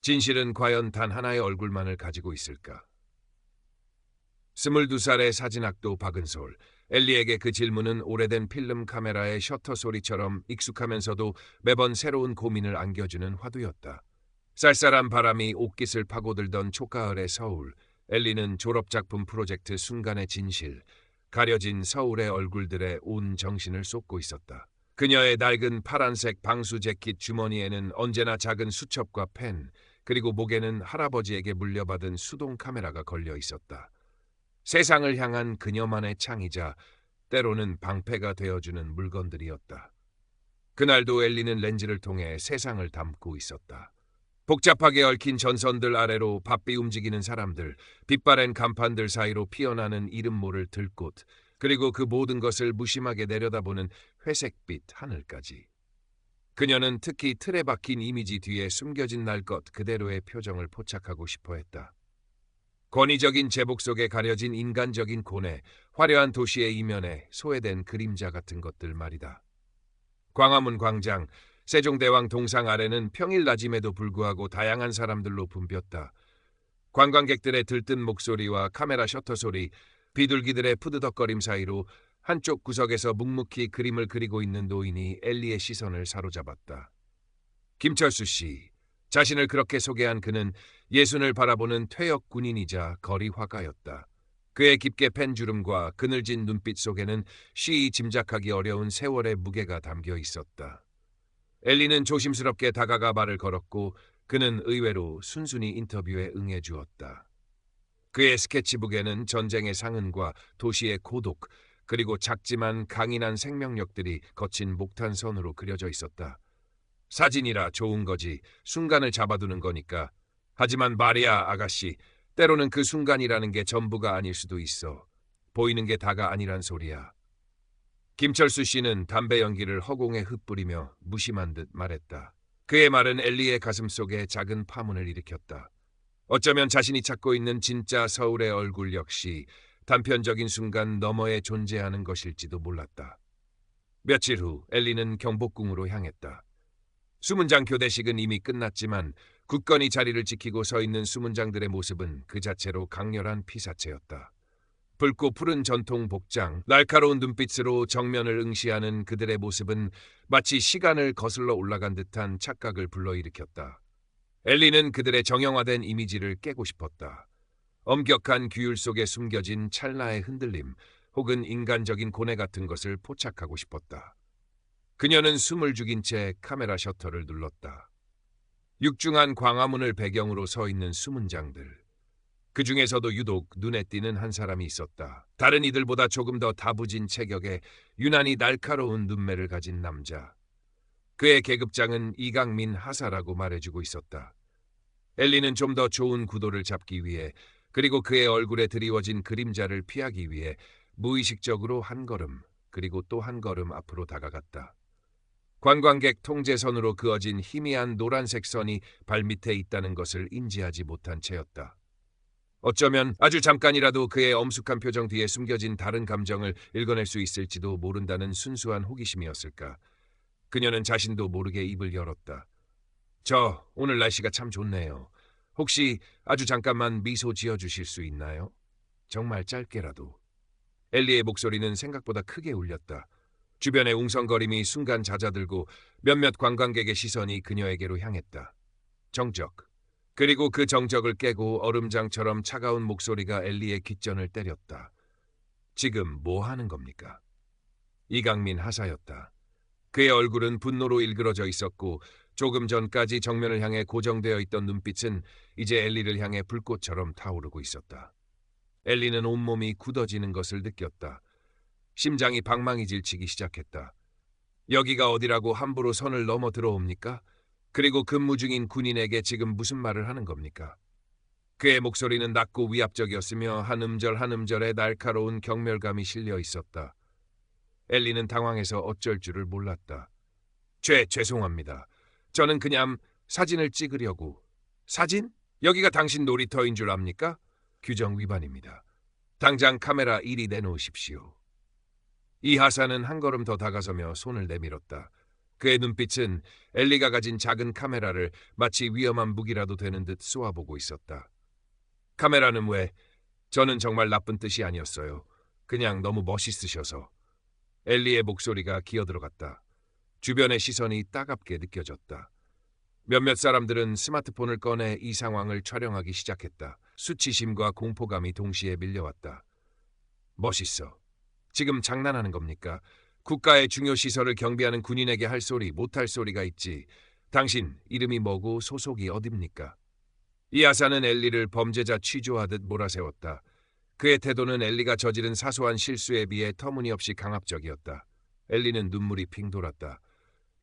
진실은 과연 단 하나의 얼굴만을 가지고 있을까? 22살의 사진학도 박은솔. 엘리에게 그 질문은 오래된 필름 카메라의 셔터 소리처럼 익숙하면서도 매번 새로운 고민을 안겨주는 화두였다. 쌀쌀한 바람이 옷깃을 파고들던 초가을의 서울. 엘리는 졸업작품 프로젝트 순간의 진실, 가려진 서울의 얼굴들에 온 정신을 쏟고 있었다. 그녀의 낡은 파란색 방수 재킷 주머니에는 언제나 작은 수첩과 펜, 그리고 목에는 할아버지에게 물려받은 수동 카메라가 걸려 있었다. 세상을 향한 그녀만의 창이자 때로는 방패가 되어주는 물건들이었다. 그날도 엘리는 렌즈를 통해 세상을 담고 있었다. 복잡하게 얽힌 전선들 아래로 바삐 움직이는 사람들, 빛바랜 간판들 사이로 피어나는 이름 모를 들꽃, 그리고 그 모든 것을 무심하게 내려다보는 회색빛 하늘까지. 그녀는 특히 틀에 박힌 이미지 뒤에 숨겨진 날 것 그대로의 표정을 포착하고 싶어 했다. 권위적인 제복 속에 가려진 인간적인 고뇌, 화려한 도시의 이면에 소외된 그림자 같은 것들 말이다. 광화문 광장, 세종대왕 동상 아래는 평일 낮임에도 불구하고 다양한 사람들로 붐볐다. 관광객들의 들뜬 목소리와 카메라 셔터 소리, 비둘기들의 푸드덕거림 사이로 한쪽 구석에서 묵묵히 그림을 그리고 있는 노인이 엘리의 시선을 사로잡았다. 김철수 씨. 자신을 그렇게 소개한 그는 예순을 바라보는 퇴역 군인이자 거리 화가였다. 그의 깊게 팬 주름과 그늘진 눈빛 속에는 쉬이 짐작하기 어려운 세월의 무게가 담겨 있었다. 엘리는 조심스럽게 다가가 말을 걸었고 그는 의외로 순순히 인터뷰에 응해주었다. 그의 스케치북에는 전쟁의 상흔과 도시의 고독, 그리고 작지만 강인한 생명력들이 거친 목탄 선으로 그려져 있었다. 사진이라 좋은 거지, 순간을 잡아두는 거니까. 하지만 말이야, 아가씨, 때로는 그 순간이라는 게 전부가 아닐 수도 있어. 보이는 게 다가 아니란 소리야. 김철수 씨는 담배 연기를 허공에 흩뿌리며 무심한 듯 말했다. 그의 말은 엘리의 가슴속에 작은 파문을 일으켰다. 어쩌면 자신이 찾고 있는 진짜 서울의 얼굴 역시 단편적인 순간 너머에 존재하는 것일지도 몰랐다. 며칠 후 엘리는 경복궁으로 향했다. 수문장 교대식은 이미 끝났지만 굳건히 자리를 지키고 서 있는 수문장들의 모습은 그 자체로 강렬한 피사체였다. 붉고 푸른 전통 복장, 날카로운 눈빛으로 정면을 응시하는 그들의 모습은 마치 시간을 거슬러 올라간 듯한 착각을 불러일으켰다. 엘리는 그들의 정형화된 이미지를 깨고 싶었다. 엄격한 규율 속에 숨겨진 찰나의 흔들림 혹은 인간적인 고뇌 같은 것을 포착하고 싶었다. 그녀는 숨을 죽인 채 카메라 셔터를 눌렀다. 육중한 광화문을 배경으로 서 있는 수문장들. 그 중에서도 유독 눈에 띄는 한 사람이 있었다. 다른 이들보다 조금 더 다부진 체격에 유난히 날카로운 눈매를 가진 남자. 그의 계급장은 이강민 하사라고 말해주고 있었다. 엘리는 좀 더 좋은 구도를 잡기 위해 그리고 그의 얼굴에 드리워진 그림자를 피하기 위해 무의식적으로 한 걸음 그리고 또 한 걸음 앞으로 다가갔다. 관광객 통제선으로 그어진 희미한 노란색 선이 발밑에 있다는 것을 인지하지 못한 채였다. 어쩌면 아주 잠깐이라도 그의 엄숙한 표정 뒤에 숨겨진 다른 감정을 읽어낼 수 있을지도 모른다는 순수한 호기심이었을까. 그녀는 자신도 모르게 입을 열었다. 오늘 날씨가 참 좋네요. 혹시 아주 잠깐만 미소 지어주실 수 있나요? 정말 짧게라도. 엘리의 목소리는 생각보다 크게 울렸다. 주변의 웅성거림이 순간 잦아들고 몇몇 관광객의 시선이 그녀에게로 향했다. 정적. 그리고 그 정적을 깨고 얼음장처럼 차가운 목소리가 엘리의 귓전을 때렸다. 지금 뭐 하는 겁니까? 이강민 하사였다. 그의 얼굴은 분노로 일그러져 있었고 조금 전까지 정면을 향해 고정되어 있던 눈빛은 이제 엘리를 향해 불꽃처럼 타오르고 있었다. 엘리는 온몸이 굳어지는 것을 느꼈다. 심장이 방망이 질치기 시작했다. 여기가 어디라고 함부로 선을 넘어 들어옵니까? 그리고 근무 중인 군인에게 지금 무슨 말을 하는 겁니까? 그의 목소리는 낮고 위압적이었으며 한 음절 한 음절에 날카로운 경멸감이 실려 있었다. 엘리는 당황해서 어쩔 줄을 몰랐다. 죄송합니다. 저는 그냥 사진을 찍으려고. 사진? 여기가 당신 놀이터인 줄 압니까? 규정 위반입니다. 당장 카메라 1위 내놓으십시오. 이 하사는 한 걸음 더 다가서며 손을 내밀었다. 그의 눈빛은 엘리가 가진 작은 카메라를 마치 위험한 무기라도 되는 듯 쏘아보고 있었다. 카메라는 왜? 저는 정말 나쁜 뜻이 아니었어요. 그냥 너무 멋있으셔서. 엘리의 목소리가 기어들어갔다. 주변의 시선이 따갑게 느껴졌다. 몇몇 사람들은 스마트폰을 꺼내 이 상황을 촬영하기 시작했다. 수치심과 공포감이 동시에 밀려왔다. 멋있어. 지금 장난하는 겁니까? 국가의 중요 시설을 경비하는 군인에게 할 소리, 못할 소리가 있지. 당신 이름이 뭐고 소속이 어딥니까? 이 하사는 엘리를 범죄자 취조하듯 몰아세웠다. 그의 태도는 엘리가 저지른 사소한 실수에 비해 터무니없이 강압적이었다. 엘리는 눈물이 핑 돌았다.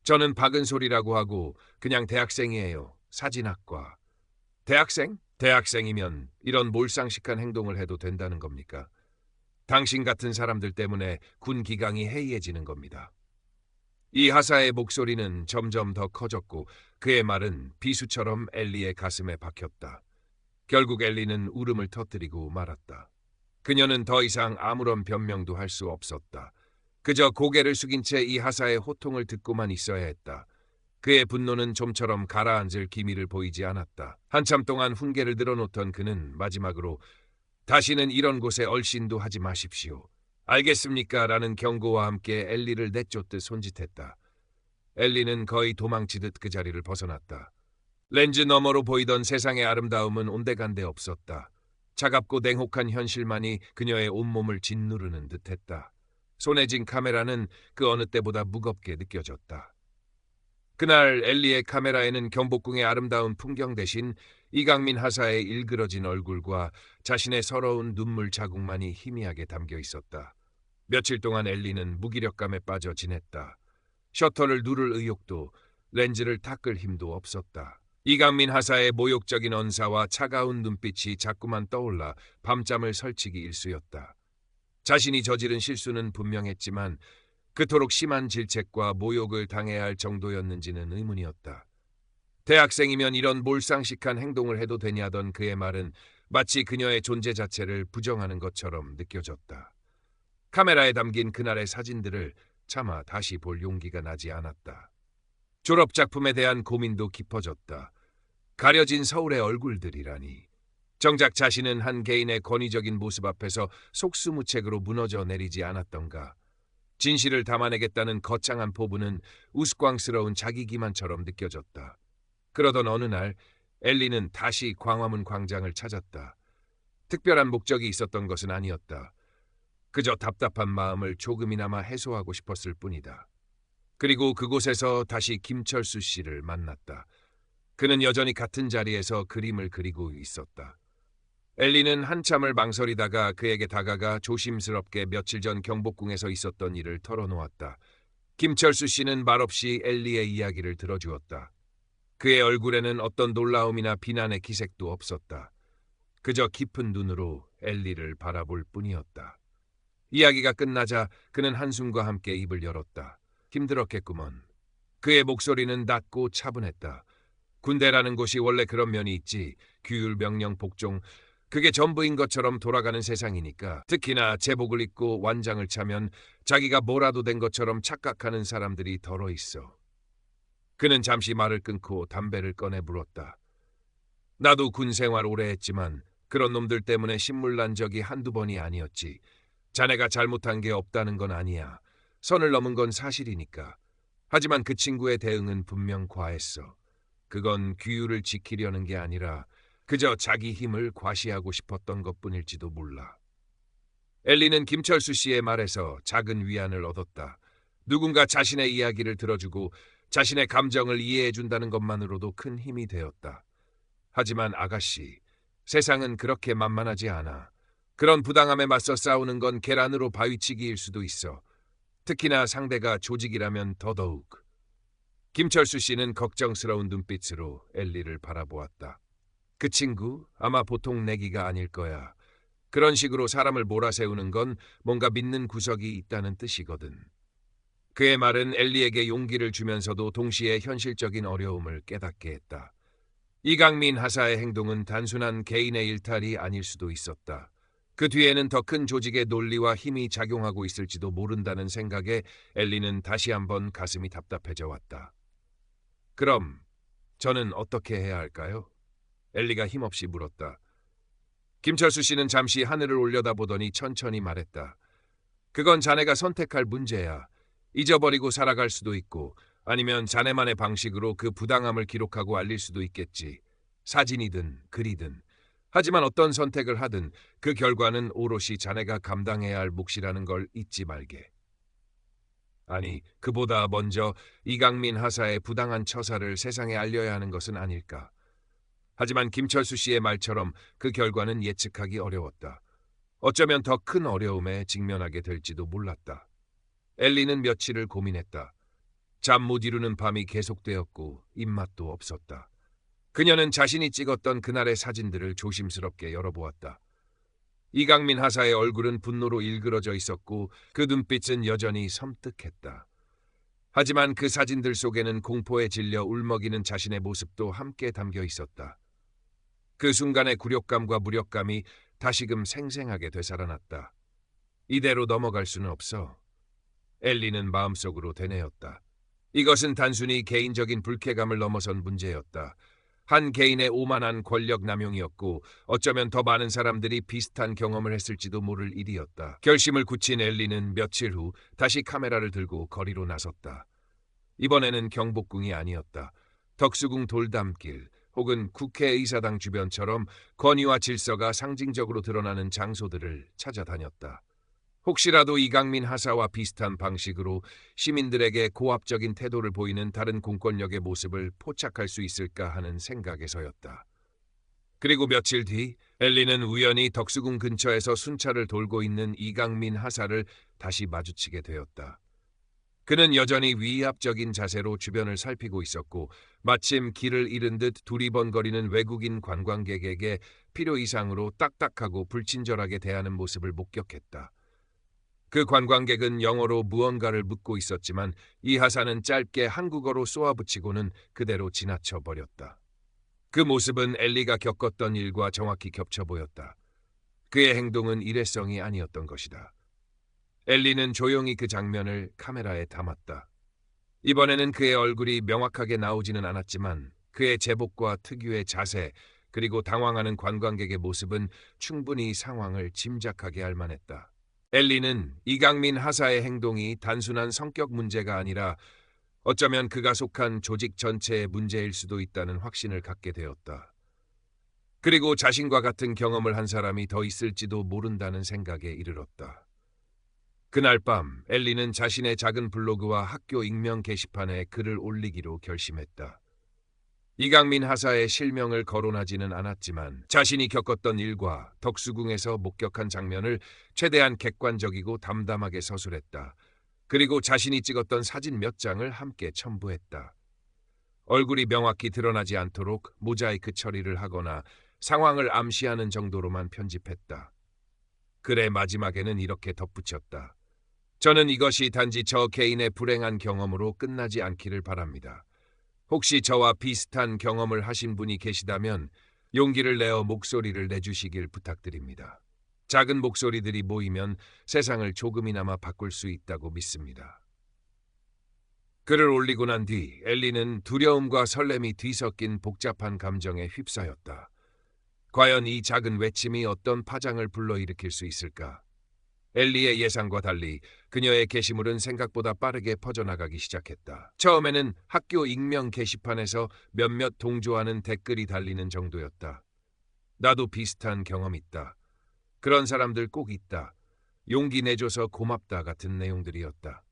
저는 박은솔이라고 하고 그냥 대학생이에요. 사진학과. 대학생? 대학생이면 이런 몰상식한 행동을 해도 된다는 겁니까? 당신 같은 사람들 때문에 군 기강이 해이해지는 겁니다. 이 하사의 목소리는 점점 더 커졌고 그의 말은 비수처럼 엘리의 가슴에 박혔다. 결국 엘리는 울음을 터뜨리고 말았다. 그녀는 더 이상 아무런 변명도 할 수 없었다. 그저 고개를 숙인 채 이 하사의 호통을 듣고만 있어야 했다. 그의 분노는 좀처럼 가라앉을 기미를 보이지 않았다. 한참 동안 훈계를 늘어놓던 그는 마지막으로 다시는 이런 곳에 얼씬도 하지 마십시오. 알겠습니까? 라는 경고와 함께 엘리를 내쫓듯 손짓했다. 엘리는 거의 도망치듯 그 자리를 벗어났다. 렌즈 너머로 보이던 세상의 아름다움은 온데간데 없었다. 차갑고 냉혹한 현실만이 그녀의 온몸을 짓누르는 듯했다. 손에 쥔 카메라는 그 어느 때보다 무겁게 느껴졌다. 그날 엘리의 카메라에는 경복궁의 아름다운 풍경 대신 이강민 하사의 일그러진 얼굴과 자신의 서러운 눈물 자국만이 희미하게 담겨 있었다. 며칠 동안 엘리는 무기력감에 빠져 지냈다. 셔터를 누를 의욕도 렌즈를 닦을 힘도 없었다. 이강민 하사의 모욕적인 언사와 차가운 눈빛이 자꾸만 떠올라 밤잠을 설치기 일쑤였다. 자신이 저지른 실수는 분명했지만 그토록 심한 질책과 모욕을 당해야 할 정도였는지는 의문이었다. 대학생이면 이런 몰상식한 행동을 해도 되냐던 그의 말은 마치 그녀의 존재 자체를 부정하는 것처럼 느껴졌다. 카메라에 담긴 그날의 사진들을 차마 다시 볼 용기가 나지 않았다. 졸업작품에 대한 고민도 깊어졌다. 가려진 서울의 얼굴들이라니. 정작 자신은 한 개인의 권위적인 모습 앞에서 속수무책으로 무너져 내리지 않았던가. 진실을 담아내겠다는 거창한 포부는 우스꽝스러운 자기 기만처럼 느껴졌다. 그러던 어느 날 엘리는 다시 광화문 광장을 찾았다. 특별한 목적이 있었던 것은 아니었다. 그저 답답한 마음을 조금이나마 해소하고 싶었을 뿐이다. 그리고 그곳에서 다시 김철수 씨를 만났다. 그는 여전히 같은 자리에서 그림을 그리고 있었다. 엘리는 한참을 망설이다가 그에게 다가가 조심스럽게 며칠 전 경복궁에서 있었던 일을 털어놓았다. 김철수 씨는 말없이 엘리의 이야기를 들어주었다. 그의 얼굴에는 어떤 놀라움이나 비난의 기색도 없었다. 그저 깊은 눈으로 엘리를 바라볼 뿐이었다. 이야기가 끝나자 그는 한숨과 함께 입을 열었다. 힘들었겠구먼. 그의 목소리는 낮고 차분했다. 군대라는 곳이 원래 그런 면이 있지. 규율, 명령, 복종, 그게 전부인 것처럼 돌아가는 세상이니까. 특히나 제복을 입고 완장을 차면 자기가 뭐라도 된 것처럼 착각하는 사람들이 덜어 있어. 그는 잠시 말을 끊고 담배를 꺼내 물었다. 나도 군 생활 오래 했지만 그런 놈들 때문에 신물난 적이 한두 번이 아니었지. 자네가 잘못한 게 없다는 건 아니야. 선을 넘은 건 사실이니까. 하지만 그 친구의 대응은 분명 과했어. 그건 규율을 지키려는 게 아니라 그저 자기 힘을 과시하고 싶었던 것뿐일지도 몰라. 엘리는 김철수 씨의 말에서 작은 위안을 얻었다. 누군가 자신의 이야기를 들어주고 자신의 감정을 이해해준다는 것만으로도 큰 힘이 되었다. 하지만 아가씨, 세상은 그렇게 만만하지 않아. 그런 부당함에 맞서 싸우는 건 계란으로 바위치기일 수도 있어. 특히나 상대가 조직이라면 더더욱. 김철수 씨는 걱정스러운 눈빛으로 엘리를 바라보았다. 그 친구 아마 보통 내기가 아닐 거야. 그런 식으로 사람을 몰아세우는 건 뭔가 믿는 구석이 있다는 뜻이거든. 그의 말은 엘리에게 용기를 주면서도 동시에 현실적인 어려움을 깨닫게 했다. 이강민 하사의 행동은 단순한 개인의 일탈이 아닐 수도 있었다. 그 뒤에는 더 큰 조직의 논리와 힘이 작용하고 있을지도 모른다는 생각에 엘리는 다시 한번 가슴이 답답해져 왔다. 그럼 저는 어떻게 해야 할까요? 엘리가 힘없이 물었다. 김철수 씨는 잠시 하늘을 올려다보더니 천천히 말했다. 그건 자네가 선택할 문제야. 잊어버리고 살아갈 수도 있고 아니면 자네만의 방식으로 그 부당함을 기록하고 알릴 수도 있겠지. 사진이든 글이든. 하지만 어떤 선택을 하든 그 결과는 오롯이 자네가 감당해야 할 몫이라는 걸 잊지 말게. 아니, 그보다 먼저 이강민 하사의 부당한 처사를 세상에 알려야 하는 것은 아닐까. 하지만 김철수 씨의 말처럼 그 결과는 예측하기 어려웠다. 어쩌면 더 큰 어려움에 직면하게 될지도 몰랐다. 엘리는 며칠을 고민했다. 잠 못 이루는 밤이 계속되었고 입맛도 없었다. 그녀는 자신이 찍었던 그날의 사진들을 조심스럽게 열어보았다. 이강민 하사의 얼굴은 분노로 일그러져 있었고 그 눈빛은 여전히 섬뜩했다. 하지만 그 사진들 속에는 공포에 질려 울먹이는 자신의 모습도 함께 담겨 있었다. 그 순간의 굴욕감과 무력감이 다시금 생생하게 되살아났다. 이대로 넘어갈 수는 없어. 엘리는 마음속으로 되뇌었다. 이것은 단순히 개인적인 불쾌감을 넘어선 문제였다. 한 개인의 오만한 권력 남용이었고 어쩌면 더 많은 사람들이 비슷한 경험을 했을지도 모를 일이었다. 결심을 굳힌 엘리는 며칠 후 다시 카메라를 들고 거리로 나섰다. 이번에는 경복궁이 아니었다. 덕수궁 돌담길 혹은 국회의사당 주변처럼 권위와 질서가 상징적으로 드러나는 장소들을 찾아다녔다. 혹시라도 이강민 하사와 비슷한 방식으로 시민들에게 고압적인 태도를 보이는 다른 공권력의 모습을 포착할 수 있을까 하는 생각에서였다. 그리고 며칠 뒤 엘리는 우연히 덕수궁 근처에서 순찰을 돌고 있는 이강민 하사를 다시 마주치게 되었다. 그는 여전히 위압적인 자세로 주변을 살피고 있었고 마침 길을 잃은 듯 두리번거리는 외국인 관광객에게 필요 이상으로 딱딱하고 불친절하게 대하는 모습을 목격했다. 그 관광객은 영어로 무언가를 묻고 있었지만 이 하사는 짧게 한국어로 쏘아붙이고는 그대로 지나쳐 버렸다. 그 모습은 엘리가 겪었던 일과 정확히 겹쳐 보였다. 그의 행동은 일회성이 아니었던 것이다. 엘리는 조용히 그 장면을 카메라에 담았다. 이번에는 그의 얼굴이 명확하게 나오지는 않았지만 그의 제복과 특유의 자세 그리고 당황하는 관광객의 모습은 충분히 상황을 짐작하게 할 만했다. 엘리는 이강민 하사의 행동이 단순한 성격 문제가 아니라 어쩌면 그가 속한 조직 전체의 문제일 수도 있다는 확신을 갖게 되었다. 그리고 자신과 같은 경험을 한 사람이 더 있을지도 모른다는 생각에 이르렀다. 그날 밤 엘리는 자신의 작은 블로그와 학교 익명 게시판에 글을 올리기로 결심했다. 이강민 하사의 실명을 거론하지는 않았지만 자신이 겪었던 일과 덕수궁에서 목격한 장면을 최대한 객관적이고 담담하게 서술했다. 그리고 자신이 찍었던 사진 몇 장을 함께 첨부했다. 얼굴이 명확히 드러나지 않도록 모자이크 처리를 하거나 상황을 암시하는 정도로만 편집했다. 글의 마지막에는 이렇게 덧붙였다. 저는 이것이 단지 저 개인의 불행한 경험으로 끝나지 않기를 바랍니다. 혹시 저와 비슷한 경험을 하신 분이 계시다면 용기를 내어 목소리를 내주시길 부탁드립니다. 작은 목소리들이 모이면 세상을 조금이나마 바꿀 수 있다고 믿습니다. 글을 올리고 난 뒤 엘리는 두려움과 설렘이 뒤섞인 복잡한 감정에 휩싸였다. 과연 이 작은 외침이 어떤 파장을 불러일으킬 수 있을까? 엘리의 예상과 달리 그녀의 게시물은 생각보다 빠르게 퍼져나가기 시작했다. 처음에는 학교 익명 게시판에서 몇몇 동조하는 댓글이 달리는 정도였다. 나도 비슷한 경험 있다. 그런 사람들 꼭 있다. 용기 내줘서 고맙다 같은 내용들이었다.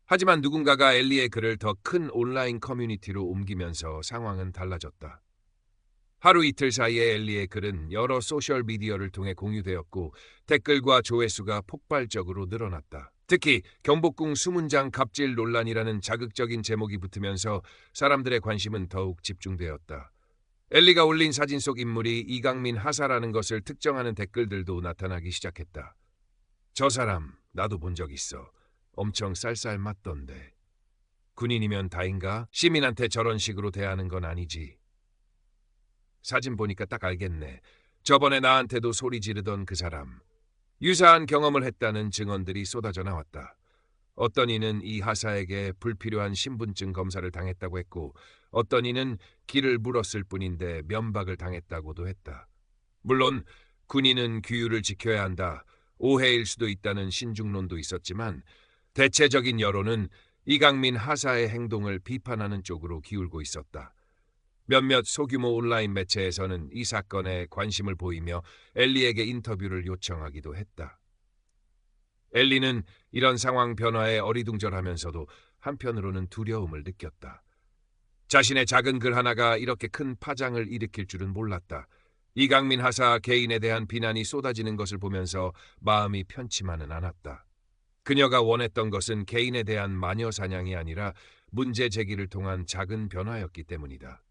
하지만 누군가가 엘리의 글을 더 큰 온라인 커뮤니티로 옮기면서 상황은 달라졌다. 하루 이틀 사이에 엘리의 글은 여러 소셜미디어를 통해 공유되었고 댓글과 조회수가 폭발적으로 늘어났다. 특히 경복궁 수문장 갑질 논란이라는 자극적인 제목이 붙으면서 사람들의 관심은 더욱 집중되었다. 엘리가 올린 사진 속 인물이 이강민 하사라는 것을 특정하는 댓글들도 나타나기 시작했다. 저 사람 나도 본 적 있어. 엄청 쌀쌀맞던데. 군인이면 다인가? 시민한테 저런 식으로 대하는 건 아니지. 사진 보니까 딱 알겠네. 저번에 나한테도 소리 지르던 그 사람. 유사한 경험을 했다는 증언들이 쏟아져 나왔다. 어떤 이는 이 하사에게 불필요한 신분증 검사를 당했다고 했고, 어떤 이는 길을 물었을 뿐인데 면박을 당했다고도 했다. 물론 군인은 규율을 지켜야 한다, 오해일 수도 있다는 신중론도 있었지만, 대체적인 여론은 이강민 하사의 행동을 비판하는 쪽으로 기울고 있었다. 몇몇 소규모 온라인 매체에서는 이 사건에 관심을 보이며 엘리에게 인터뷰를 요청하기도 했다. 엘리는 이런 상황 변화에 어리둥절하면서도 한편으로는 두려움을 느꼈다. 자신의 작은 글 하나가 이렇게 큰 파장을 일으킬 줄은 몰랐다. 이강민 하사 개인에 대한 비난이 쏟아지는 것을 보면서 마음이 편치만은 않았다. 그녀가 원했던 것은 개인에 대한 마녀 사냥이 아니라 문제 제기를 통한 작은 변화였기 때문이다.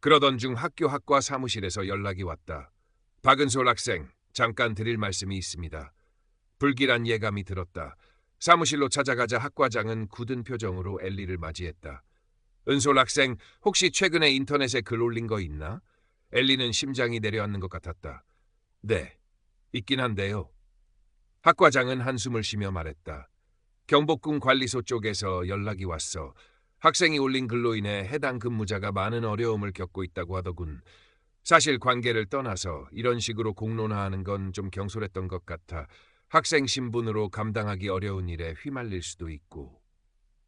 그러던 중 학교 학과 사무실에서 연락이 왔다. 박은솔 학생, 잠깐 드릴 말씀이 있습니다. 불길한 예감이 들었다. 사무실로 찾아가자 학과장은 굳은 표정으로 엘리를 맞이했다. 은솔 학생, 혹시 최근에 인터넷에 글 올린 거 있나? 엘리는 심장이 내려앉는 것 같았다. 네, 있긴 한데요. 학과장은 한숨을 쉬며 말했다. 경복궁 관리소 쪽에서 연락이 왔어. 학생이 올린 글로 인해 해당 근무자가 많은 어려움을 겪고 있다고 하더군. 사실 관계를 떠나서 이런 식으로 공론화하는 건 좀 경솔했던 것 같아. 학생 신분으로 감당하기 어려운 일에 휘말릴 수도 있고.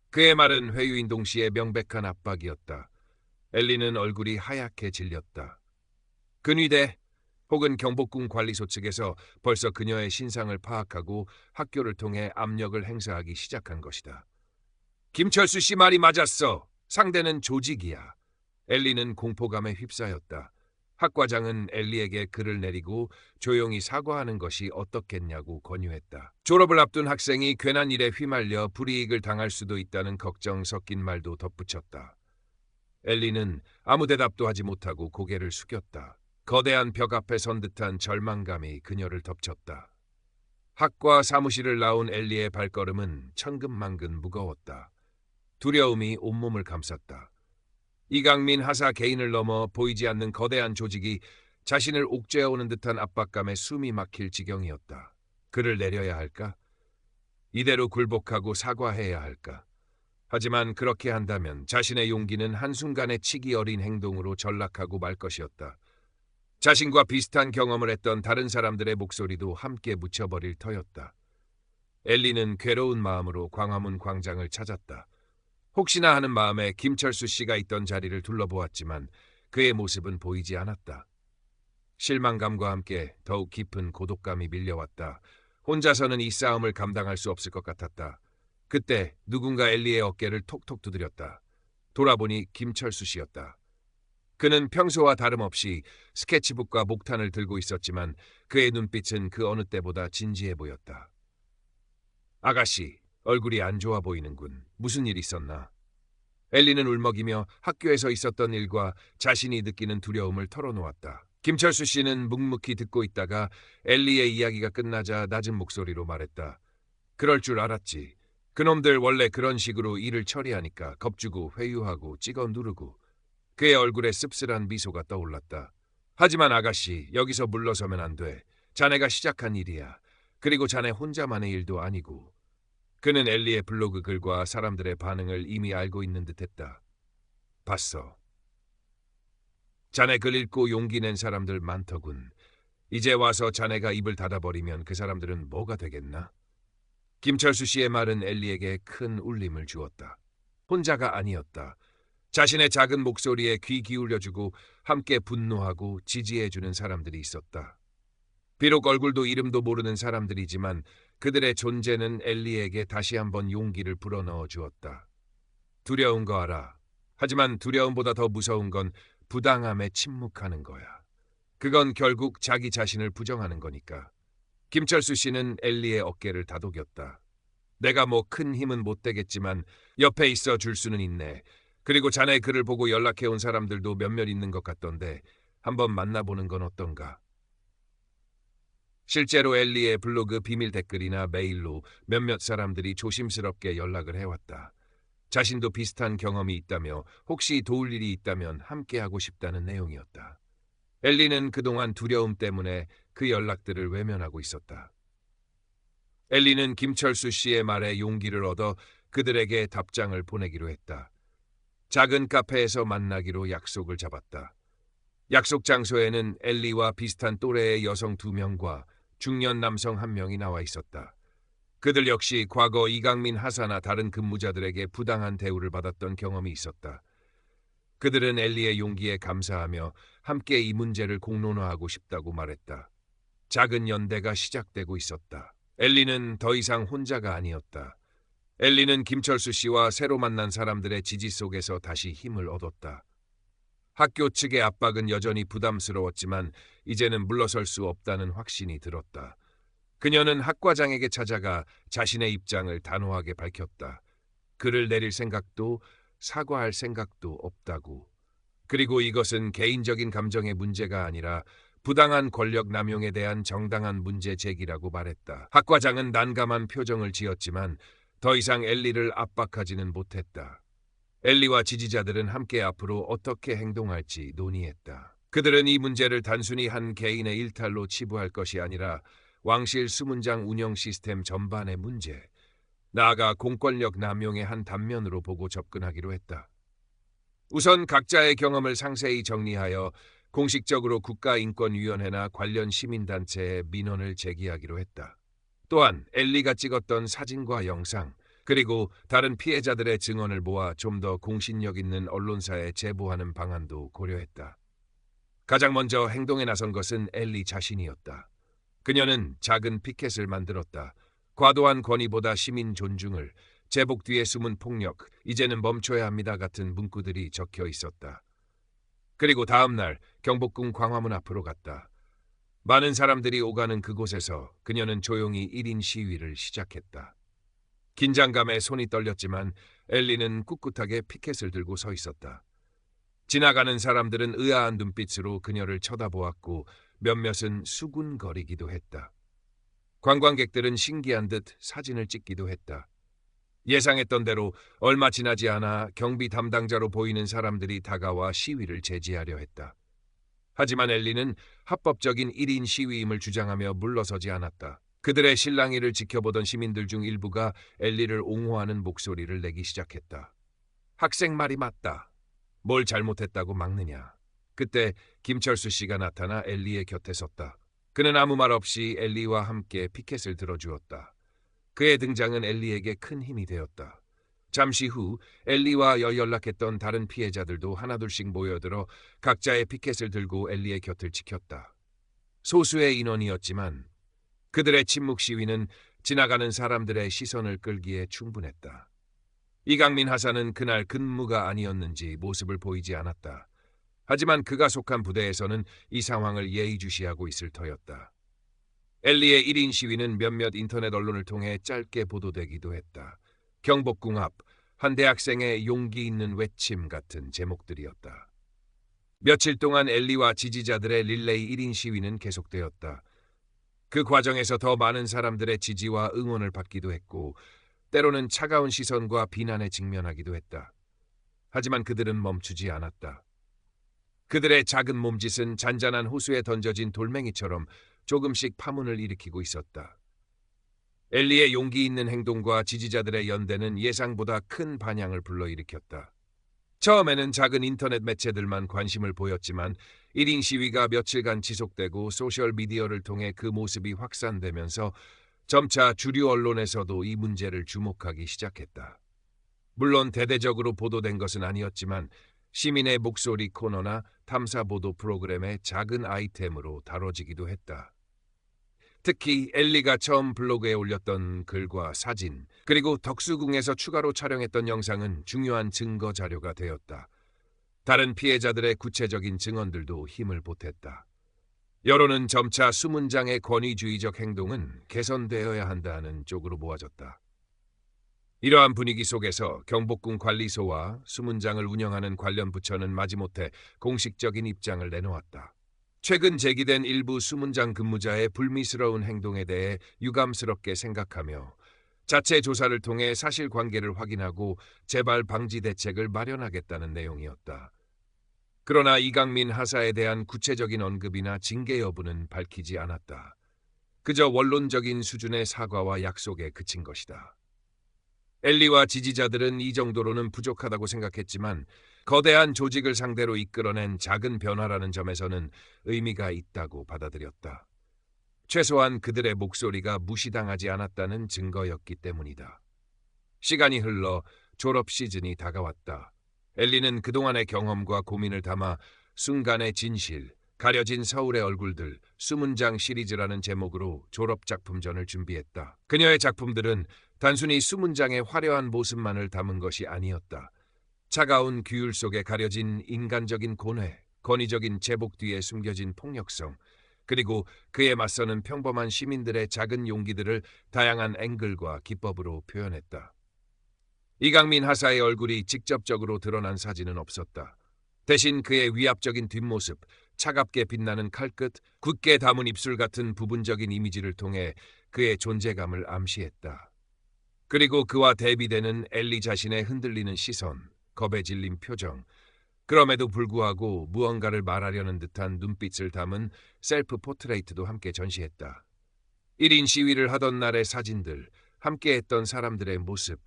그의 말은 회유인 동시에 명백한 압박이었다. 엘리는 얼굴이 하얗게 질렸다. 근위대 혹은 경복궁 관리소 측에서 벌써 그녀의 신상을 파악하고 학교를 통해 압력을 행사하기 시작한 것이다. 김철수 씨 말이 맞았어. 상대는 조직이야. 엘리는 공포감에 휩싸였다. 학과장은 엘리에게 글을 내리고 조용히 사과하는 것이 어떻겠냐고 권유했다. 졸업을 앞둔 학생이 괜한 일에 휘말려 불이익을 당할 수도 있다는 걱정 섞인 말도 덧붙였다. 엘리는 아무 대답도 하지 못하고 고개를 숙였다. 거대한 벽 앞에 선 듯한 절망감이 그녀를 덮쳤다. 학과 사무실을 나온 엘리의 발걸음은 천근만근 무거웠다. 두려움이 온몸을 감쌌다. 이강민 하사 개인을 넘어 보이지 않는 거대한 조직이 자신을 옥죄어오는 듯한 압박감에 숨이 막힐 지경이었다. 그를 내려야 할까? 이대로 굴복하고 사과해야 할까? 하지만 그렇게 한다면 자신의 용기는 한순간에 치기 어린 행동으로 전락하고 말 것이었다. 자신과 비슷한 경험을 했던 다른 사람들의 목소리도 함께 묻혀버릴 터였다. 엘리는 괴로운 마음으로 광화문 광장을 찾았다. 혹시나 하는 마음에 김철수 씨가 있던 자리를 둘러보았지만 그의 모습은 보이지 않았다. 실망감과 함께 더욱 깊은 고독감이 밀려왔다. 혼자서는 이 싸움을 감당할 수 없을 것 같았다. 그때 누군가 엘리의 어깨를 톡톡 두드렸다. 돌아보니 김철수 씨였다. 그는 평소와 다름없이 스케치북과 목탄을 들고 있었지만 그의 눈빛은 그 어느 때보다 진지해 보였다. 아가씨, 얼굴이 안 좋아 보이는군. 무슨 일 있었나? 엘리는 울먹이며 학교에서 있었던 일과 자신이 느끼는 두려움을 털어놓았다. 김철수 씨는 묵묵히 듣고 있다가 엘리의 이야기가 끝나자 낮은 목소리로 말했다. 그럴 줄 알았지. 그놈들 원래 그런 식으로 일을 처리하니까 겁주고 회유하고 찍어 누르고. 그의 얼굴에 씁쓸한 미소가 떠올랐다. 하지만 아가씨, 여기서 물러서면 안 돼. 자네가 시작한 일이야. 그리고 자네 혼자만의 일도 아니고. 그는 엘리의 블로그 글과 사람들의 반응을 이미 알고 있는 듯했다. 봤어. 자네 글 읽고 용기 낸 사람들 많더군. 이제 와서 자네가 입을 닫아버리면 그 사람들은 뭐가 되겠나? 김철수 씨의 말은 엘리에게 큰 울림을 주었다. 혼자가 아니었다. 자신의 작은 목소리에 귀 기울여주고 함께 분노하고 지지해주는 사람들이 있었다. 비록 얼굴도 이름도 모르는 사람들이지만 그들의 존재는 엘리에게 다시 한번 용기를 불어넣어 주었다. 두려운 거 알아. 하지만 두려움보다 더 무서운 건 부당함에 침묵하는 거야. 그건 결국 자기 자신을 부정하는 거니까. 김철수 씨는 엘리의 어깨를 다독였다. 내가 뭐 큰 힘은 못 되겠지만 옆에 있어 줄 수는 있네. 그리고 자네 글을 보고 연락해온 사람들도 몇몇 있는 것 같던데 한번 만나보는 건 어떤가? 실제로 엘리의 블로그 비밀 댓글이나 메일로 몇몇 사람들이 조심스럽게 연락을 해왔다. 자신도 비슷한 경험이 있다며 혹시 도울 일이 있다면 함께하고 싶다는 내용이었다. 엘리는 그동안 두려움 때문에 그 연락들을 외면하고 있었다. 엘리는 김철수 씨의 말에 용기를 얻어 그들에게 답장을 보내기로 했다. 작은 카페에서 만나기로 약속을 잡았다. 약속 장소에는 엘리와 비슷한 또래의 여성 2명과 중년 남성 1명이 나와 있었다. 그들 역시 과거 이강민 하사나 다른 근무자들에게 부당한 대우를 받았던 경험이 있었다. 그들은 엘리의 용기에 감사하며 함께 이 문제를 공론화하고 싶다고 말했다. 작은 연대가 시작되고 있었다. 엘리는 더 이상 혼자가 아니었다. 엘리는 김철수 씨와 새로 만난 사람들의 지지 속에서 다시 힘을 얻었다. 학교 측의 압박은 여전히 부담스러웠지만 이제는 물러설 수 없다는 확신이 들었다. 그녀는 학과장에게 찾아가 자신의 입장을 단호하게 밝혔다. 그를 내릴 생각도 사과할 생각도 없다고. 그리고 이것은 개인적인 감정의 문제가 아니라 부당한 권력 남용에 대한 정당한 문제 제기라고 말했다. 학과장은 난감한 표정을 지었지만 더 이상 엘리를 압박하지는 못했다. 엘리와 지지자들은 함께 앞으로 어떻게 행동할지 논의했다. 그들은 이 문제를 단순히 한 개인의 일탈로 치부할 것이 아니라 왕실 수문장 운영 시스템 전반의 문제, 나아가 공권력 남용의 한 단면으로 보고 접근하기로 했다. 우선 각자의 경험을 상세히 정리하여 공식적으로 국가인권위원회나 관련 시민단체에 민원을 제기하기로 했다. 또한 엘리가 찍었던 사진과 영상, 그리고 다른 피해자들의 증언을 모아 좀 더 공신력 있는 언론사에 제보하는 방안도 고려했다. 가장 먼저 행동에 나선 것은 엘리 자신이었다. 그녀는 작은 피켓을 만들었다. 과도한 권위보다 시민 존중을, 제복 뒤에 숨은 폭력, 이제는 멈춰야 합니다 같은 문구들이 적혀 있었다. 그리고 다음 날 경복궁 광화문 앞으로 갔다. 많은 사람들이 오가는 그곳에서 그녀는 조용히 1인 시위를 시작했다. 긴장감에 손이 떨렸지만 엘리는 꿋꿋하게 피켓을 들고 서 있었다. 지나가는 사람들은 의아한 눈빛으로 그녀를 쳐다보았고 몇몇은 수군거리기도 했다. 관광객들은 신기한 듯 사진을 찍기도 했다. 예상했던 대로 얼마 지나지 않아 경비 담당자로 보이는 사람들이 다가와 시위를 제지하려 했다. 하지만 엘리는 합법적인 1인 시위임을 주장하며 물러서지 않았다. 그들의 실랑이를 지켜보던 시민들 중 일부가 엘리를 옹호하는 목소리를 내기 시작했다. 학생 말이 맞다. 뭘 잘못했다고 막느냐. 그때 김철수 씨가 나타나 엘리의 곁에 섰다. 그는 아무 말 없이 엘리와 함께 피켓을 들어주었다. 그의 등장은 엘리에게 큰 힘이 되었다. 잠시 후 엘리와 연락했던 다른 피해자들도 하나둘씩 모여들어 각자의 피켓을 들고 엘리의 곁을 지켰다. 소수의 인원이었지만 그들의 침묵 시위는 지나가는 사람들의 시선을 끌기에 충분했다. 이강민 하사는 그날 근무가 아니었는지 모습을 보이지 않았다. 하지만 그가 속한 부대에서는 이 상황을 예의주시하고 있을 터였다. 엘리의 1인 시위는 몇몇 인터넷 언론을 통해 짧게 보도되기도 했다. 경복궁 앞, 한 대학생의 용기 있는 외침 같은 제목들이었다. 며칠 동안 엘리와 지지자들의 릴레이 1인 시위는 계속되었다. 그 과정에서 더 많은 사람들의 지지와 응원을 받기도 했고 때로는 차가운 시선과 비난에 직면하기도 했다. 하지만 그들은 멈추지 않았다. 그들의 작은 몸짓은 잔잔한 호수에 던져진 돌멩이처럼 조금씩 파문을 일으키고 있었다. 엘리의 용기 있는 행동과 지지자들의 연대는 예상보다 큰 반향을 불러일으켰다. 처음에는 작은 인터넷 매체들만 관심을 보였지만 1인 시위가 며칠간 지속되고 소셜미디어를 통해 그 모습이 확산되면서 점차 주류 언론에서도 이 문제를 주목하기 시작했다. 물론 대대적으로 보도된 것은 아니었지만 시민의 목소리 코너나 탐사보도 프로그램의 작은 아이템으로 다뤄지기도 했다. 특히 엘리가 처음 블로그에 올렸던 글과 사진, 그리고 덕수궁에서 추가로 촬영했던 영상은 중요한 증거 자료가 되었다. 다른 피해자들의 구체적인 증언들도 힘을 보탰다. 여론은 점차 수문장의 권위주의적 행동은 개선되어야 한다는 쪽으로 모아졌다. 이러한 분위기 속에서 경복궁 관리소와 수문장을 운영하는 관련 부처는 마지못해 공식적인 입장을 내놓았다. 최근 제기된 일부 수문장 근무자의 불미스러운 행동에 대해 유감스럽게 생각하며 자체 조사를 통해 사실관계를 확인하고 재발 방지 대책을 마련하겠다는 내용이었다. 그러나 이강민 하사에 대한 구체적인 언급이나 징계 여부는 밝히지 않았다. 그저 원론적인 수준의 사과와 약속에 그친 것이다. 엘리와 지지자들은 이 정도로는 부족하다고 생각했지만 거대한 조직을 상대로 이끌어낸 작은 변화라는 점에서는 의미가 있다고 받아들였다. 최소한 그들의 목소리가 무시당하지 않았다는 증거였기 때문이다. 시간이 흘러 졸업 시즌이 다가왔다. 엘리는 그동안의 경험과 고민을 담아 순간의 진실, 가려진 서울의 얼굴들, 수문장 시리즈라는 제목으로 졸업작품전을 준비했다. 그녀의 작품들은 단순히 수문장의 화려한 모습만을 담은 것이 아니었다. 차가운 규율 속에 가려진 인간적인 고뇌, 권위적인 제복 뒤에 숨겨진 폭력성, 그리고 그에 맞서는 평범한 시민들의 작은 용기들을 다양한 앵글과 기법으로 표현했다. 이강민 하사의 얼굴이 직접적으로 드러난 사진은 없었다. 대신 그의 위압적인 뒷모습, 차갑게 빛나는 칼끝, 굳게 담은 입술 같은 부분적인 이미지를 통해 그의 존재감을 암시했다. 그리고 그와 대비되는 엘리 자신의 흔들리는 시선, 겁에 질린 표정, 그럼에도 불구하고 무언가를 말하려는 듯한 눈빛을 담은 셀프 포트레이트도 함께 전시했다. 1인 시위를 하던 날의 사진들, 함께했던 사람들의 모습,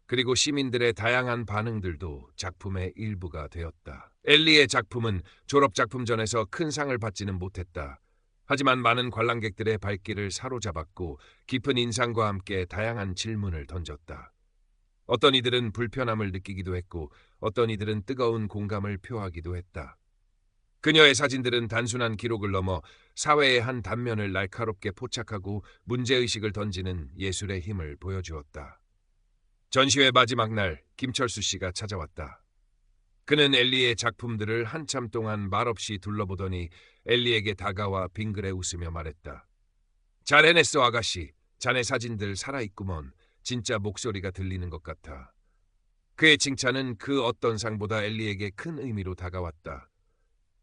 그리고 시민들의 다양한 반응들도 작품의 일부가 되었다. 엘리의 작품은 졸업작품전에서 큰 상을 받지는 못했다. 하지만 많은 관람객들의 발길을 사로잡았고 깊은 인상과 함께 다양한 질문을 던졌다. 어떤 이들은 불편함을 느끼기도 했고 어떤 이들은 뜨거운 공감을 표하기도 했다. 그녀의 사진들은 단순한 기록을 넘어 사회의 한 단면을 날카롭게 포착하고 문제의식을 던지는 예술의 힘을 보여주었다. 전시회 마지막 날 김철수 씨가 찾아왔다. 그는 엘리의 작품들을 한참 동안 말없이 둘러보더니 엘리에게 다가와 빙그레 웃으며 말했다. 잘 해냈어 아가씨. 자네 사진들 살아있구먼. 진짜 목소리가 들리는 것 같아. 그의 칭찬은 그 어떤 상보다 엘리에게 큰 의미로 다가왔다.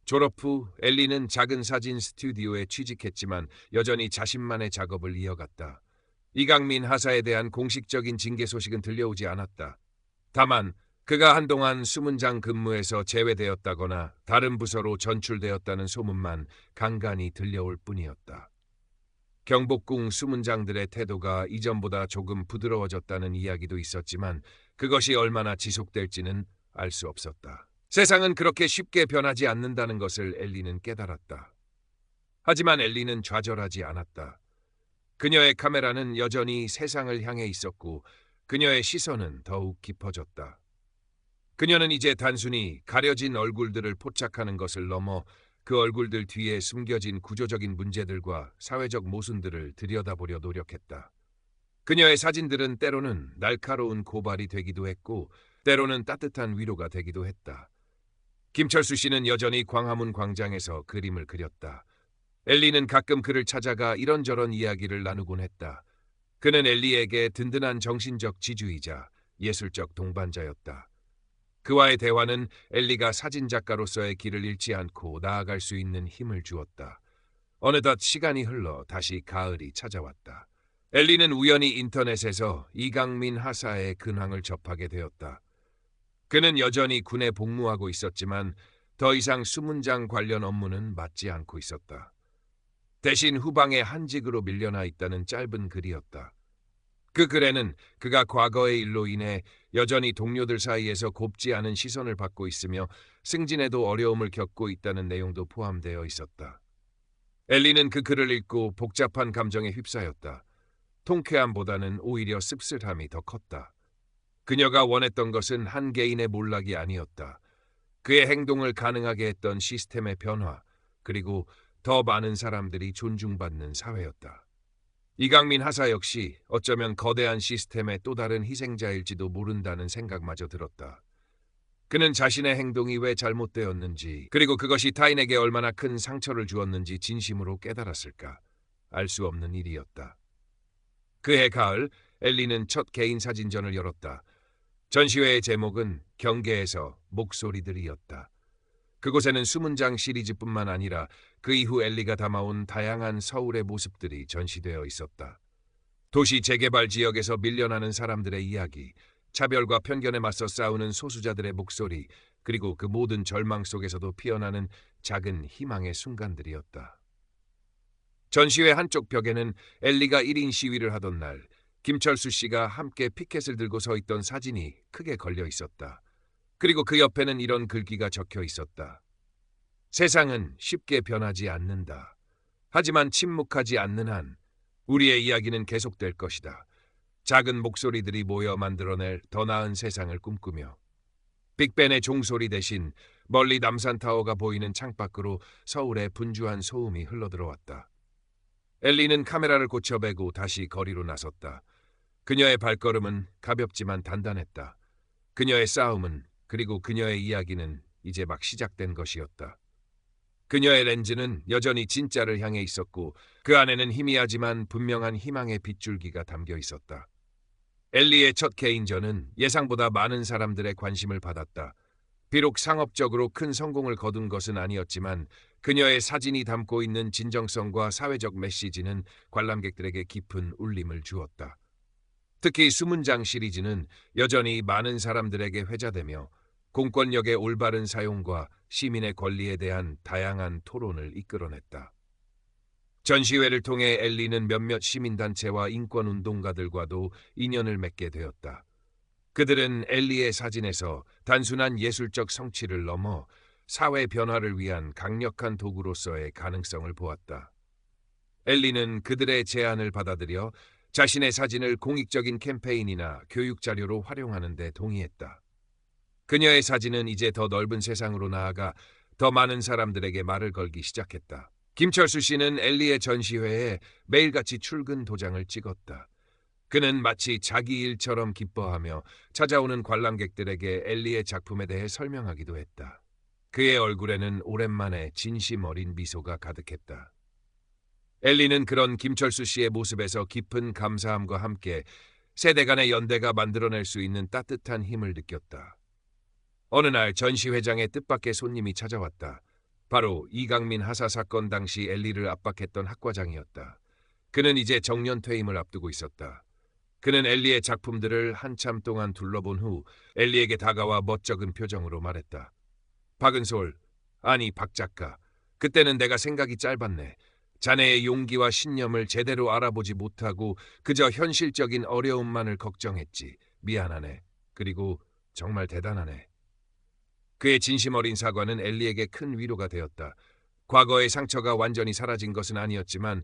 졸업 후 엘리는 작은 사진 스튜디오에 취직했지만 여전히 자신만의 작업을 이어갔다. 이강민 하사에 대한 공식적인 징계 소식은 들려오지 않았다. 다만 그가 한동안 수문장 근무에서 제외되었다거나 다른 부서로 전출되었다는 소문만 간간히 들려올 뿐이었다. 경복궁 수문장들의 태도가 이전보다 조금 부드러워졌다는 이야기도 있었지만 그것이 얼마나 지속될지는 알 수 없었다. 세상은 그렇게 쉽게 변하지 않는다는 것을 엘리는 깨달았다. 하지만 엘리는 좌절하지 않았다. 그녀의 카메라는 여전히 세상을 향해 있었고 그녀의 시선은 더욱 깊어졌다. 그녀는 이제 단순히 가려진 얼굴들을 포착하는 것을 넘어 그 얼굴들 뒤에 숨겨진 구조적인 문제들과 사회적 모순들을 들여다보려 노력했다. 그녀의 사진들은 때로는 날카로운 고발이 되기도 했고 때로는 따뜻한 위로가 되기도 했다. 김철수 씨는 여전히 광화문 광장에서 그림을 그렸다. 엘리는 가끔 그를 찾아가 이런저런 이야기를 나누곤 했다. 그는 엘리에게 든든한 정신적 지주이자 예술적 동반자였다. 그와의 대화는 엘리가 사진작가로서의 길을 잃지 않고 나아갈 수 있는 힘을 주었다. 어느덧 시간이 흘러 다시 가을이 찾아왔다. 엘리는 우연히 인터넷에서 이강민 하사의 근황을 접하게 되었다. 그는 여전히 군에 복무하고 있었지만 더 이상 수문장 관련 업무는 맡지 않고 있었다. 대신 후방에 한직으로 밀려나 있다는 짧은 글이었다. 그 글에는 그가 과거의 일로 인해 여전히 동료들 사이에서 곱지 않은 시선을 받고 있으며 승진에도 어려움을 겪고 있다는 내용도 포함되어 있었다. 엘리는 그 글을 읽고 복잡한 감정에 휩싸였다. 통쾌함보다는 오히려 씁쓸함이 더 컸다. 그녀가 원했던 것은 한 개인의 몰락이 아니었다. 그의 행동을 가능하게 했던 시스템의 변화, 그리고 더 많은 사람들이 존중받는 사회였다. 이강민 하사 역시 어쩌면 거대한 시스템의 또 다른 희생자일지도 모른다는 생각마저 들었다. 그는 자신의 행동이 왜 잘못되었는지, 그리고 그것이 타인에게 얼마나 큰 상처를 주었는지 진심으로 깨달았을까? 알 수 없는 일이었다. 그해 가을, 엘리는 첫 개인 사진전을 열었다. 전시회의 제목은 경계에서 목소리들이었다. 그곳에는 수문장 시리즈뿐만 아니라 그 이후 엘리가 담아온 다양한 서울의 모습들이 전시되어 있었다. 도시 재개발 지역에서 밀려나는 사람들의 이야기, 차별과 편견에 맞서 싸우는 소수자들의 목소리, 그리고 그 모든 절망 속에서도 피어나는 작은 희망의 순간들이었다. 전시회 한쪽 벽에는 엘리가 1인 시위를 하던 날 김철수 씨가 함께 피켓을 들고 서 있던 사진이 크게 걸려 있었다. 그리고 그 옆에는 이런 글귀가 적혀 있었다. 세상은 쉽게 변하지 않는다. 하지만 침묵하지 않는 한 우리의 이야기는 계속될 것이다. 작은 목소리들이 모여 만들어낼 더 나은 세상을 꿈꾸며. 빅벤의 종소리 대신 멀리 남산타워가 보이는 창밖으로 서울의 분주한 소음이 흘러들어왔다. 엘리는 카메라를 고쳐배고 다시 거리로 나섰다. 그녀의 발걸음은 가볍지만 단단했다. 그녀의 싸움은, 그리고 그녀의 이야기는 이제 막 시작된 것이었다. 그녀의 렌즈는 여전히 진짜를 향해 있었고 그 안에는 희미하지만 분명한 희망의 빗줄기가 담겨 있었다. 엘리의 첫 개인전은 예상보다 많은 사람들의 관심을 받았다. 비록 상업적으로 큰 성공을 거둔 것은 아니었지만 그녀의 사진이 담고 있는 진정성과 사회적 메시지는 관람객들에게 깊은 울림을 주었다. 특히 수문장 시리즈는 여전히 많은 사람들에게 회자되며 공권력의 올바른 사용과 시민의 권리에 대한 다양한 토론을 이끌어냈다. 전시회를 통해 엘리는 몇몇 시민단체와 인권운동가들과도 인연을 맺게 되었다. 그들은 엘리의 사진에서 단순한 예술적 성취를 넘어 사회 변화를 위한 강력한 도구로서의 가능성을 보았다. 엘리는 그들의 제안을 받아들여 자신의 사진을 공익적인 캠페인이나 교육 자료로 활용하는 데 동의했다. 그녀의 사진은 이제 더 넓은 세상으로 나아가 더 많은 사람들에게 말을 걸기 시작했다. 김철수 씨는 엘리의 전시회에 매일같이 출근 도장을 찍었다. 그는 마치 자기 일처럼 기뻐하며 찾아오는 관람객들에게 엘리의 작품에 대해 설명하기도 했다. 그의 얼굴에는 오랜만에 진심 어린 미소가 가득했다. 엘리는 그런 김철수 씨의 모습에서 깊은 감사함과 함께 세대 간의 연대가 만들어낼 수 있는 따뜻한 힘을 느꼈다. 어느 날 전시회장의 뜻밖의 손님이 찾아왔다. 바로 이강민 하사 사건 당시 엘리를 압박했던 학과장이었다. 그는 이제 정년 퇴임을 앞두고 있었다. 그는 엘리의 작품들을 한참 동안 둘러본 후 엘리에게 다가와 멋쩍은 표정으로 말했다. 박은솔, 아니 박 작가, 그때는 내가 생각이 짧았네. 자네의 용기와 신념을 제대로 알아보지 못하고 그저 현실적인 어려움만을 걱정했지. 미안하네. 그리고 정말 대단하네. 그의 진심 어린 사과는 엘리에게 큰 위로가 되었다. 과거의 상처가 완전히 사라진 것은 아니었지만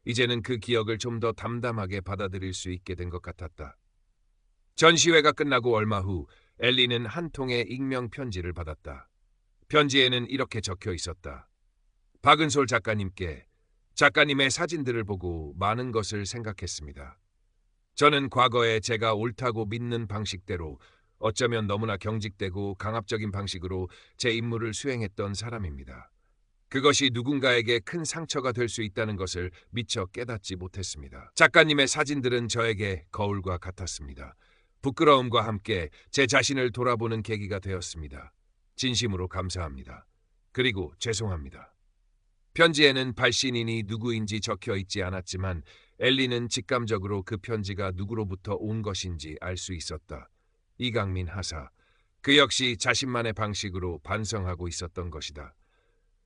이제는 그 기억을 좀 더 담담하게 받아들일 수 있게 된 것 같았다. 전시회가 끝나고 얼마 후 엘리는 한 통의 익명 편지를 받았다. 편지에는 이렇게 적혀 있었다. 박은솔 작가님께 작가님의 사진들을 보고 많은 것을 생각했습니다. 저는 과거에 제가 옳다고 믿는 방식대로 어쩌면 너무나 경직되고 강압적인 방식으로 제 임무를 수행했던 사람입니다. 그것이 누군가에게 큰 상처가 될 수 있다는 것을 미처 깨닫지 못했습니다. 작가님의 사진들은 저에게 거울과 같았습니다. 부끄러움과 함께 제 자신을 돌아보는 계기가 되었습니다. 진심으로 감사합니다. 그리고 죄송합니다. 편지에는 발신인이 누구인지 적혀 있지 않았지만 엘리는 직감적으로 그 편지가 누구로부터 온 것인지 알 수 있었다. 이강민 하사. 그 역시 자신만의 방식으로 반성하고 있었던 것이다.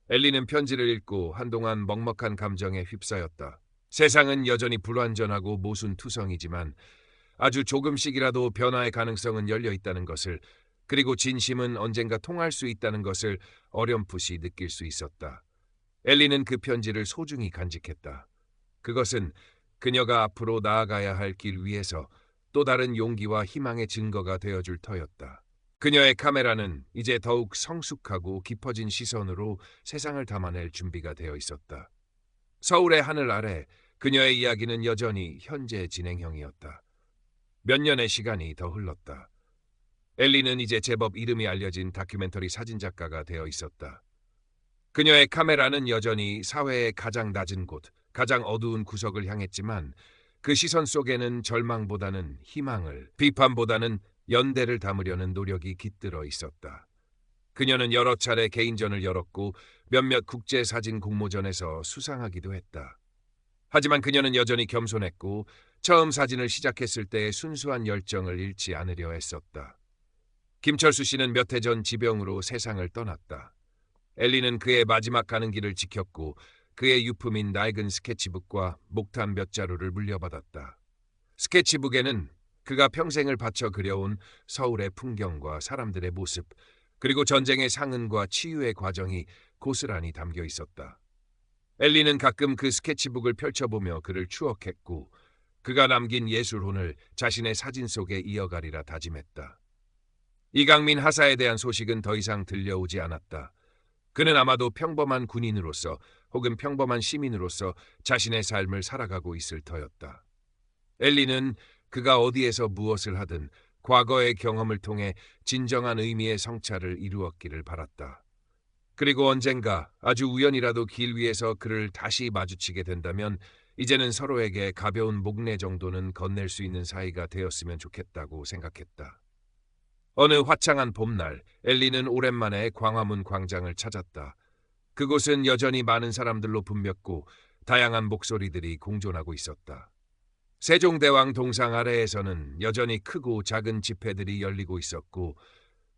엘리는 편지를 읽고 한동안 먹먹한 감정에 휩싸였다. 세상은 여전히 불완전하고 모순투성이지만 아주 조금씩이라도 변화의 가능성은 열려 있다는 것을, 그리고 진심은 언젠가 통할 수 있다는 것을 어렴풋이 느낄 수 있었다. 엘리는 그 편지를 소중히 간직했다. 그것은 그녀가 앞으로 나아가야 할 길 위에서 또 다른 용기와 희망의 증거가 되어줄 터였다. 그녀의 카메라는 이제 더욱 성숙하고 깊어진 시선으로 세상을 담아낼 준비가 되어 있었다. 서울의 하늘 아래 그녀의 이야기는 여전히 현재 진행형이었다. 몇 년의 시간이 더 흘렀다. 엘리는 이제 제법 이름이 알려진 다큐멘터리 사진작가가 되어 있었다. 그녀의 카메라는 여전히 사회의 가장 낮은 곳, 가장 어두운 구석을 향했지만 그 시선 속에는 절망보다는 희망을, 비판보다는 연대를 담으려는 노력이 깃들어 있었다. 그녀는 여러 차례 개인전을 열었고 몇몇 국제사진 공모전에서 수상하기도 했다. 하지만 그녀는 여전히 겸손했고 처음 사진을 시작했을 때의 순수한 열정을 잃지 않으려 했었다. 김철수 씨는 몇 해 전 지병으로 세상을 떠났다. 엘리는 그의 마지막 가는 길을 지켰고 그의 유품인 낡은 스케치북과 목탄 몇 자루를 물려받았다. 스케치북에는 그가 평생을 바쳐 그려온 서울의 풍경과 사람들의 모습, 그리고 전쟁의 상흔과 치유의 과정이 고스란히 담겨 있었다. 엘리는 가끔 그 스케치북을 펼쳐보며 그를 추억했고, 그가 남긴 예술혼을 자신의 사진 속에 이어가리라 다짐했다. 이강민 하사에 대한 소식은 더 이상 들려오지 않았다. 그는 아마도 평범한 군인으로서 혹은 평범한 시민으로서 자신의 삶을 살아가고 있을 터였다. 엘리는 그가 어디에서 무엇을 하든 과거의 경험을 통해 진정한 의미의 성찰을 이루었기를 바랐다. 그리고 언젠가 아주 우연이라도 길 위에서 그를 다시 마주치게 된다면 이제는 서로에게 가벼운 목례 정도는 건넬 수 있는 사이가 되었으면 좋겠다고 생각했다. 어느 화창한 봄날, 엘리는 오랜만에 광화문 광장을 찾았다. 그곳은 여전히 많은 사람들로 붐볐고 다양한 목소리들이 공존하고 있었다. 세종대왕 동상 아래에서는 여전히 크고 작은 집회들이 열리고 있었고,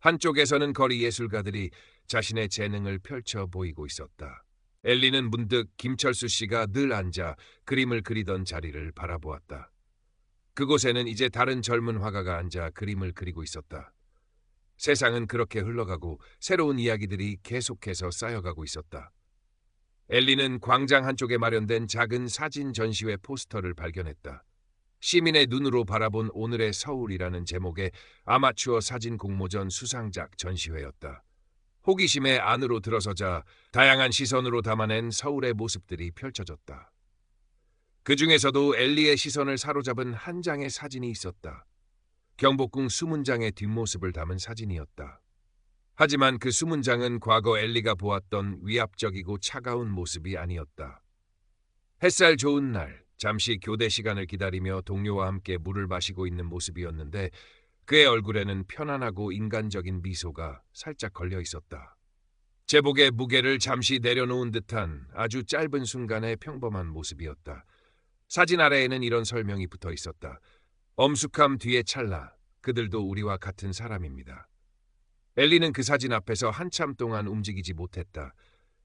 한쪽에서는 거리 예술가들이 자신의 재능을 펼쳐 보이고 있었다. 엘리는 문득 김철수 씨가 늘 앉아 그림을 그리던 자리를 바라보았다. 그곳에는 이제 다른 젊은 화가가 앉아 그림을 그리고 있었다. 세상은 그렇게 흘러가고 새로운 이야기들이 계속해서 쌓여가고 있었다. 엘리는 광장 한쪽에 마련된 작은 사진 전시회 포스터를 발견했다. 시민의 눈으로 바라본 오늘의 서울이라는 제목의 아마추어 사진 공모전 수상작 전시회였다. 호기심에 안으로 들어서자 다양한 시선으로 담아낸 서울의 모습들이 펼쳐졌다. 그 중에서도 엘리의 시선을 사로잡은 한 장의 사진이 있었다. 경복궁 수문장의 뒷모습을 담은 사진이었다. 하지만 그 수문장은 과거 엘리가 보았던 위압적이고 차가운 모습이 아니었다. 햇살 좋은 날, 잠시 교대 시간을 기다리며 동료와 함께 물을 마시고 있는 모습이었는데 그의 얼굴에는 편안하고 인간적인 미소가 살짝 걸려 있었다. 제복의 무게를 잠시 내려놓은 듯한 아주 짧은 순간의 평범한 모습이었다. 사진 아래에는 이런 설명이 붙어 있었다. 엄숙함 뒤에 찰나, 그들도 우리와 같은 사람입니다. 엘리는 그 사진 앞에서 한참 동안 움직이지 못했다.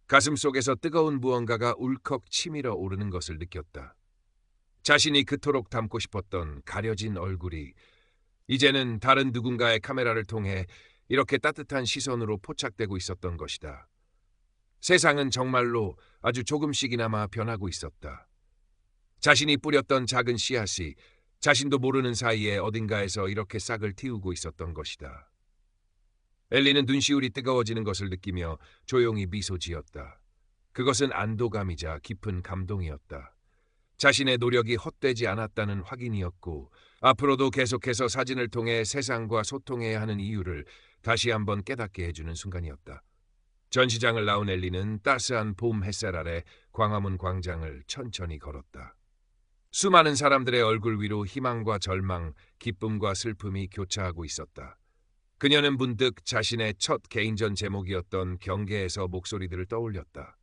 가슴속에서 뜨거운 무언가가 울컥 치밀어 오르는 것을 느꼈다. 자신이 그토록 담고 싶었던 가려진 얼굴이 이제는 다른 누군가의 카메라를 통해 이렇게 따뜻한 시선으로 포착되고 있었던 것이다. 세상은 정말로 아주 조금씩이나마 변하고 있었다. 자신이 뿌렸던 작은 씨앗이 자신도 모르는 사이에 어딘가에서 이렇게 싹을 틔우고 있었던 것이다. 엘리는 눈시울이 뜨거워지는 것을 느끼며 조용히 미소 지었다. 그것은 안도감이자 깊은 감동이었다. 자신의 노력이 헛되지 않았다는 확인이었고 앞으로도 계속해서 사진을 통해 세상과 소통해야 하는 이유를 다시 한번 깨닫게 해주는 순간이었다. 전시장을 나온 엘리는 따스한 봄 햇살 아래 광화문 광장을 천천히 걸었다. 수많은 사람들의 얼굴 위로 희망과 절망, 기쁨과 슬픔이 교차하고 있었다. 그녀는 문득 자신의 첫 개인전 제목이었던 경계에서 목소리들을 떠올렸다.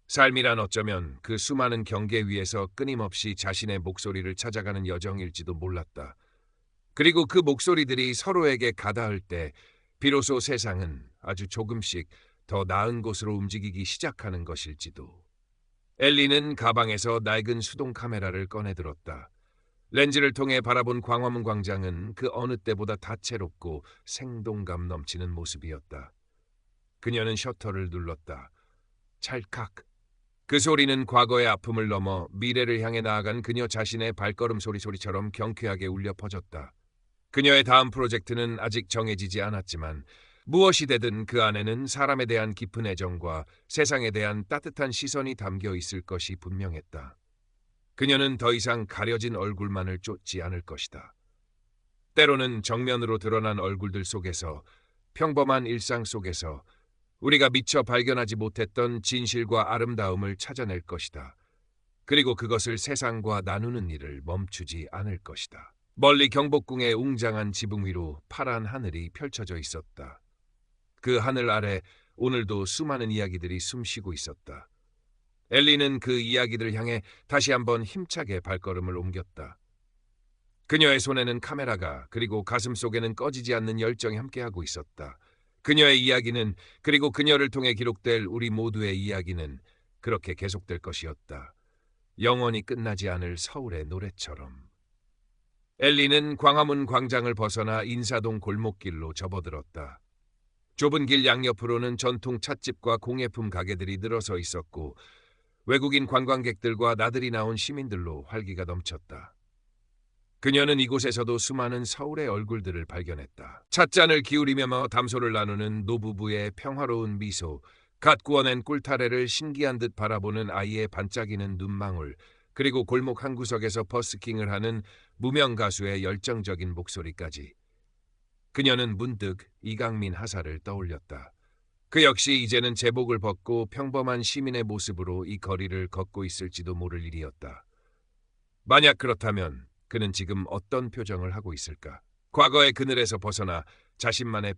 삶이란 어쩌면 그 수많은 경계 위에서 끊임없이 자신의 목소리를 찾아가는 여정일지도 몰랐다. 그리고 그 목소리들이 서로에게 가닿을 때 비로소 세상은 아주 조금씩 더 나은 곳으로 움직이기 시작하는 것일지도. 엘리는 가방에서 낡은 수동 카메라를 꺼내들었다. 렌즈를 통해 바라본 광화문 광장은 그 어느 때보다 다채롭고 생동감 넘치는 모습이었다. 그녀는 셔터를 눌렀다. 찰칵. 그 소리는 과거의 아픔을 넘어 미래를 향해 나아간 그녀 자신의 발걸음 소리처럼 경쾌하게 울려 퍼졌다. 그녀의 다음 프로젝트는 아직 정해지지 않았지만 무엇이 되든 그 안에는 사람에 대한 깊은 애정과 세상에 대한 따뜻한 시선이 담겨 있을 것이 분명했다. 그녀는 더 이상 가려진 얼굴만을 쫓지 않을 것이다. 때로는 정면으로 드러난 얼굴들 속에서, 평범한 일상 속에서 우리가 미처 발견하지 못했던 진실과 아름다움을 찾아낼 것이다. 그리고 그것을 세상과 나누는 일을 멈추지 않을 것이다. 멀리 경복궁의 웅장한 지붕 위로 파란 하늘이 펼쳐져 있었다. 그 하늘 아래 오늘도 수많은 이야기들이 숨쉬고 있었다. 엘리는 그 이야기들을 향해 다시 한번 힘차게 발걸음을 옮겼다. 그녀의 손에는 카메라가, 그리고 가슴 속에는 꺼지지 않는 열정이 함께하고 있었다. 그녀의 이야기는, 그리고 그녀를 통해 기록될 우리 모두의 이야기는 그렇게 계속될 것이었다. 영원히 끝나지 않을 서울의 노래처럼. 엘리는 광화문 광장을 벗어나 인사동 골목길로 접어들었다. 좁은 길 양옆으로는 전통 찻집과 공예품 가게들이 늘어서 있었고 외국인 관광객들과 나들이 나온 시민들로 활기가 넘쳤다. 그녀는 이곳에서도 수많은 서울의 얼굴들을 발견했다. 찻잔을 기울이며 담소를 나누는 노부부의 평화로운 미소, 갓 구워낸 꿀타래를 신기한 듯 바라보는 아이의 반짝이는 눈망울, 그리고 골목 한 구석에서 버스킹을 하는 무명 가수의 열정적인 목소리까지. 그녀는 문득 이강민 하사를 떠올렸다. 그 역시 이제는 제복을 벗고 평범한 시민의 모습으로 이 거리를 걷고 있을지도 모를 일이었다. 만약 그렇다면 그는 지금 어떤 표정을 하고 있을까? 과거의 그늘에서 벗어나 자신만의